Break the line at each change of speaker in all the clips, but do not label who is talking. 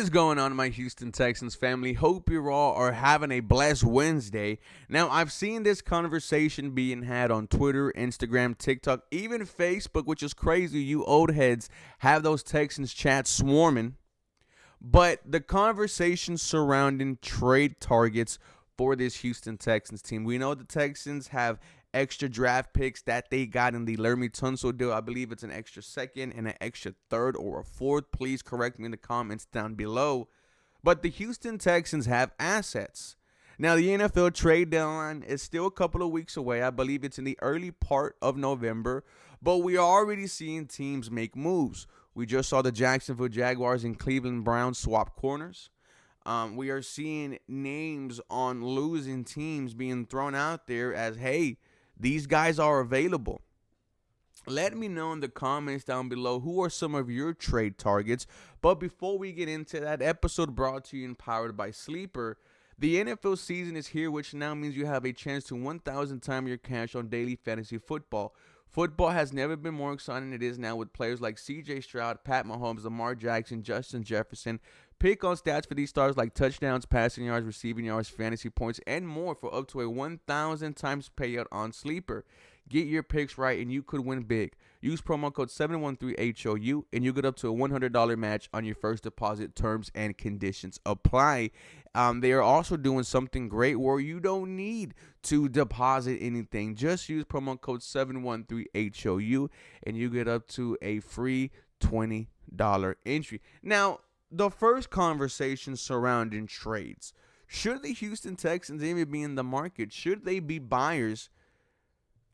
is going on, my Houston Texans family? Hope you all are having a blessed Wednesday. Now, I've seen this conversation being had on Twitter, Instagram, TikTok, even Facebook, which is crazy. You old heads have those Texans chats swarming. But the conversation surrounding trade targets for this Houston Texans team. We know the Texans have extra draft picks that they got in the Laramie Tunsil deal. I believe it's an extra second and an extra third or a fourth. Please correct me in the comments down below. But the Houston Texans have assets. Now, the NFL trade deadline is still a couple of weeks away. I believe it's in the early part of November. But we are already seeing teams make moves. We just saw the Jacksonville Jaguars and Cleveland Browns swap corners. We are seeing names on losing teams being thrown out there as, hey, these guys are available. Let me know in the comments down below who are some of your trade targets. But before we get into that, episode brought to you and powered by Sleeper. The NFL season is here, which now means you have a chance to 1,000 times your cash on daily fantasy football. Football has never been more exciting than it is now with players like C.J. Stroud, Pat Mahomes, Lamar Jackson, Justin Jefferson. Pick on stats for these stars like touchdowns, passing yards, receiving yards, fantasy points, and more for up to a 1,000 times payout on Sleeper. Get your picks right and you could win big. Use promo code 713HOU and you get up to a $100 match on your first deposit. Terms and conditions apply. They are also doing something great where you don't need to deposit anything. Just use promo code 713HOU and you get up to a free $20 entry. Now, the first conversation surrounding trades. Should the Houston Texans even be in the market? Should they be buyers?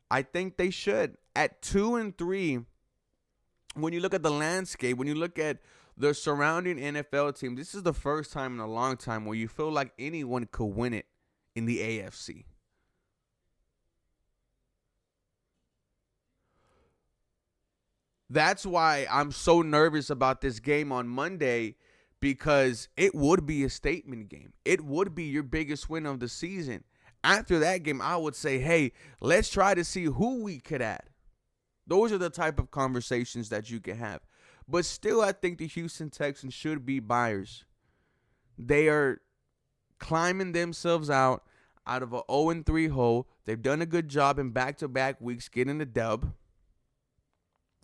I think they should. At 2-3, when you look at the landscape, when you look at the surrounding NFL team, this is the first time in a long time where you feel like anyone could win it in the AFC. That's why I'm so nervous about this game on Monday, because it would be a statement game. It would be your biggest win of the season. After that game, I would say, hey, let's try to see who we could add. Those are the type of conversations that you can have. But still, I think the Houston Texans should be buyers. They are climbing themselves out of an 0-3 hole. They've done a good job in back-to-back weeks getting the dub.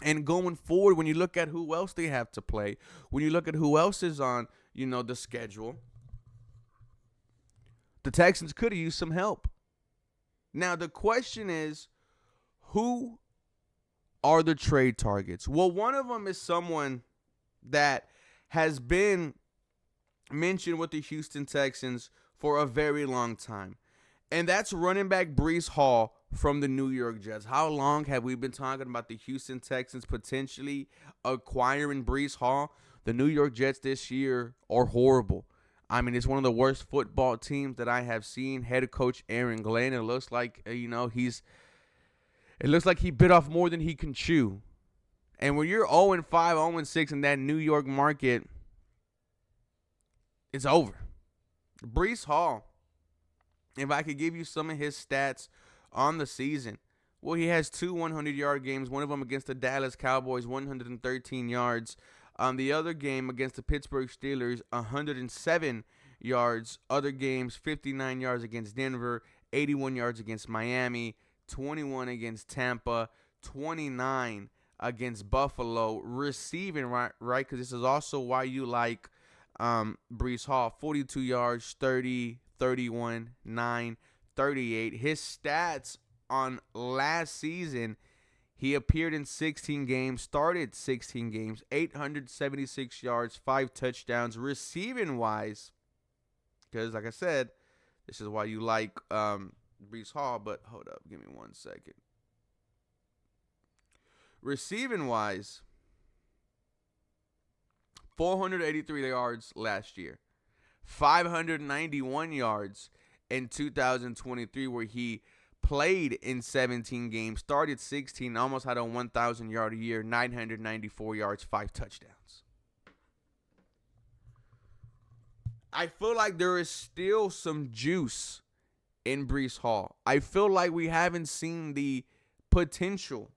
And going forward, when you look at who else they have to play, when you look at who else is on, the schedule, the Texans could have used some help. Now, the question is, who are the trade targets? Well, one of them is someone that has been mentioned with the Houston Texans for a very long time. And that's running back Breece Hall from the New York Jets. How long have we been talking about the Houston Texans potentially acquiring Breece Hall? The New York Jets this year are horrible. I mean, it's one of the worst football teams that I have seen. Head coach Aaron Glenn, it looks like, it looks like he bit off more than he can chew. And when you're 0-5, 0-6 in that New York market, it's over. Breece Hall, if I could give you some of his stats on the season, well, he has 2 100-yard games, one of them against the Dallas Cowboys, 113 yards. The other game against the Pittsburgh Steelers, 107 yards. Other games, 59 yards against Denver, 81 yards against Miami, 21 against Tampa, 29 against Buffalo. Receiving, right? Because this is also why you like Breece Hall. 42 yards, 30, 31, 9, 38. His stats on last season, he appeared in 16 games, started 16 games, 876 yards, 5 touchdowns. Receiving-wise, because like I said, this is why you like Breece Hall, but hold up, give me 1 second. Receiving-wise, 483 yards last year, 591 yards in 2023, where he played in 17 games, started 16, almost had a 1,000-yard a year, 994 yards, 5 touchdowns. I feel like there is still some juice in Breece Hall. I feel like we haven't seen the potential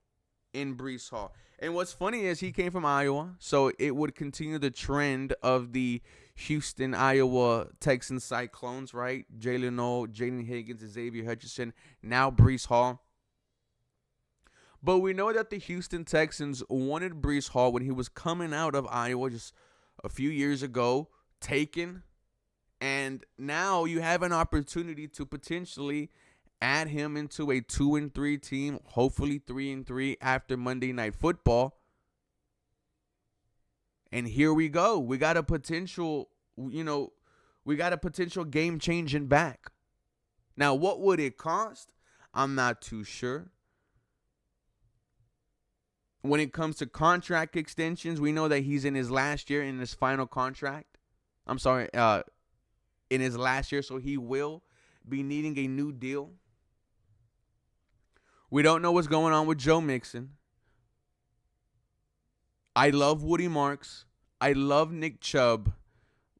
in Breece Hall. And what's funny is he came from Iowa, so it would continue the trend of the Houston, Iowa, Texans Cyclones, right? Jalen Noel, Jaden Higgins, Xavier Hutchinson, now Breece Hall. But we know that the Houston Texans wanted Breece Hall when he was coming out of Iowa just a few years ago, taken. And now you have an opportunity to potentially add him into a 2-3 team, hopefully 3-3 after Monday Night Football. And here we go. We got a potential, game-changing back. Now, what would it cost? I'm not too sure. When it comes to contract extensions, we know that he's in his last year in his final contract. In his last year, so he will be needing a new deal. We don't know what's going on with Joe Mixon. I love Woody Marks. I love Nick Chubb.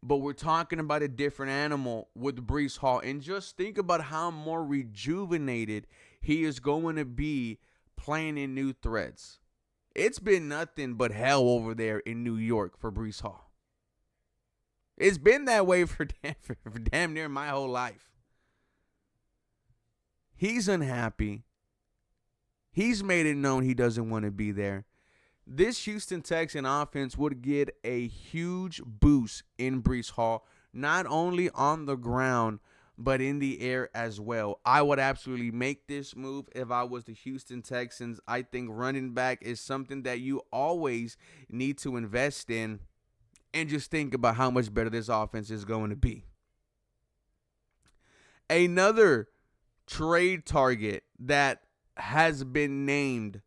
But we're talking about a different animal with Breece Hall. And just think about how more rejuvenated he is going to be playing in new threats. It's been nothing but hell over there in New York for Breece Hall. It's been that way for damn near my whole life. He's unhappy. He's made it known he doesn't want to be there. This Houston Texan offense would get a huge boost in Breece Hall, not only on the ground, but in the air as well. I would absolutely make this move if I was the Houston Texans. I think running back is something that you always need to invest in, and just think about how much better this offense is going to be. Another trade target that has been named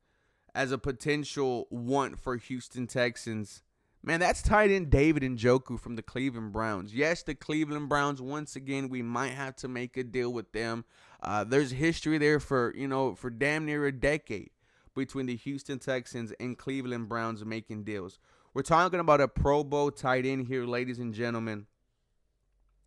as a potential want for Houston Texans, man, that's tight end David Njoku from the Cleveland Browns. Yes, the Cleveland Browns, once again, we might have to make a deal with them. There's history there for damn near a decade between the Houston Texans and Cleveland Browns making deals. We're talking about a Pro Bowl tight end here, ladies and gentlemen.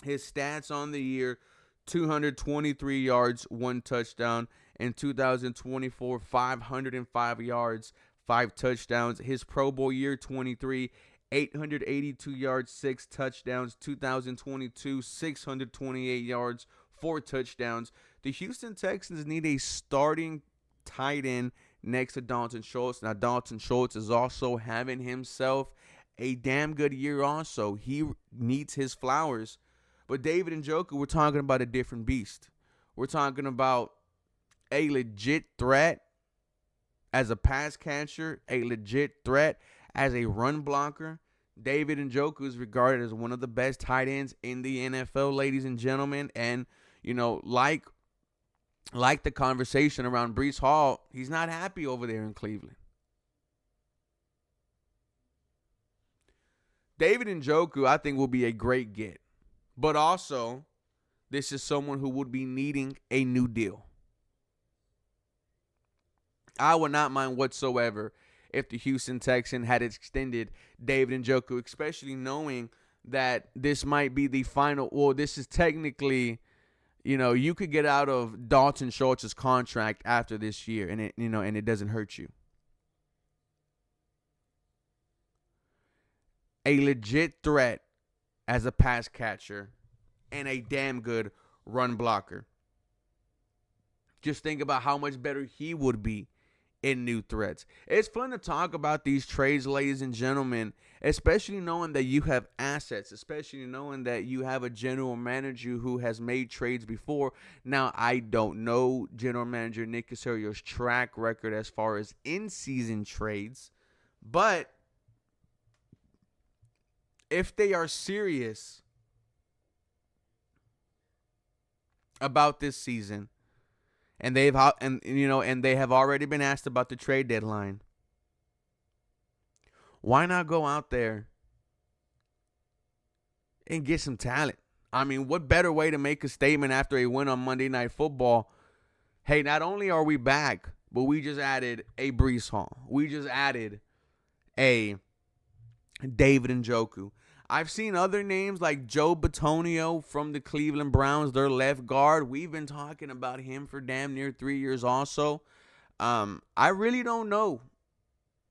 His stats on the year: 223 yards, 1 touchdown. In 2024, 505 yards, 5 touchdowns. His Pro Bowl year 23, 882 yards, 6 touchdowns. 2022, 628 yards, 4 touchdowns. The Houston Texans need a starting tight end next to Dalton Schultz. Now, Dalton Schultz is also having himself a damn good year also. He needs his flowers. But David Njoku, we're talking about a different beast. We're talking about a legit threat as a pass catcher, a legit threat as a run blocker. David Njoku is regarded as one of the best tight ends in the NFL, ladies and gentlemen. And, like the conversation around Breece Hall, he's not happy over there in Cleveland. David Njoku, I think, will be a great get. But also, this is someone who would be needing a new deal. I would not mind whatsoever if the Houston Texans had extended David Njoku, especially knowing that this might be the final, or this is technically, you could get out of Dalton Schultz's contract after this year, and it doesn't hurt you. A legit threat as a pass catcher and a damn good run blocker. Just think about how much better he would be in new threats. It's fun to talk about these trades, ladies and gentlemen, especially knowing that you have assets, especially knowing that you have a general manager who has made trades before. Now, I don't know general manager Nick Caserio's track record as far as in-season trades, but if they are serious about this season, and they have already been asked about the trade deadline, why not go out there and get some talent? I mean, what better way to make a statement after a win on Monday Night Football? Hey, not only are we back, but we just added a Breece Hall. We just added a David Njoku. I've seen other names like Joe Bitonio from the Cleveland Browns, their left guard. We've been talking about him for damn near 3 years also. I really don't know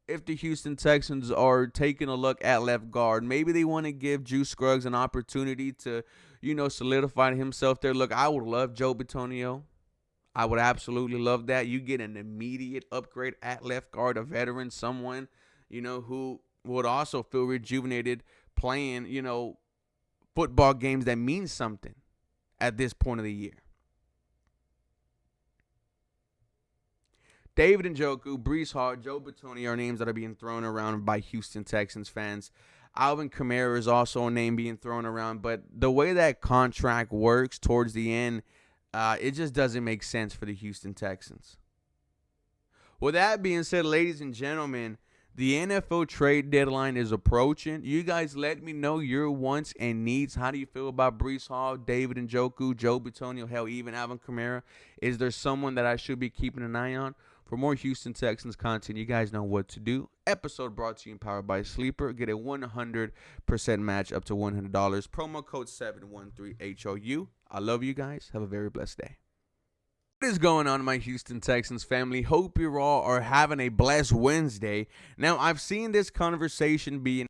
if the Houston Texans are taking a look at left guard. Maybe they want to give Juice Scruggs an opportunity to, solidify himself there. Look, I would love Joe Bitonio. I would absolutely love that. You get an immediate upgrade at left guard, a veteran, someone, who would also feel rejuvenated playing, football games that mean something at this point of the year. David Njoku, Breece Hall, Joe Bitonio are names that are being thrown around by Houston Texans fans. Alvin Kamara is also a name being thrown around, but the way that contract works towards the end, it just doesn't make sense for the Houston Texans. With that being said, ladies and gentlemen, the NFL trade deadline is approaching. You guys let me know your wants and needs. How do you feel about Breece Hall, David Njoku, Joe Bitonio, hell, even Alvin Kamara? Is there someone that I should be keeping an eye on? For more Houston Texans content, you guys know what to do. Episode brought to you and powered by Sleeper. Get a 100% match up to $100. Promo code 713HOU. I love you guys. Have a very blessed day. What is going on, my Houston Texans family? Hope you all are having a blessed Wednesday. Now, I've seen this conversation being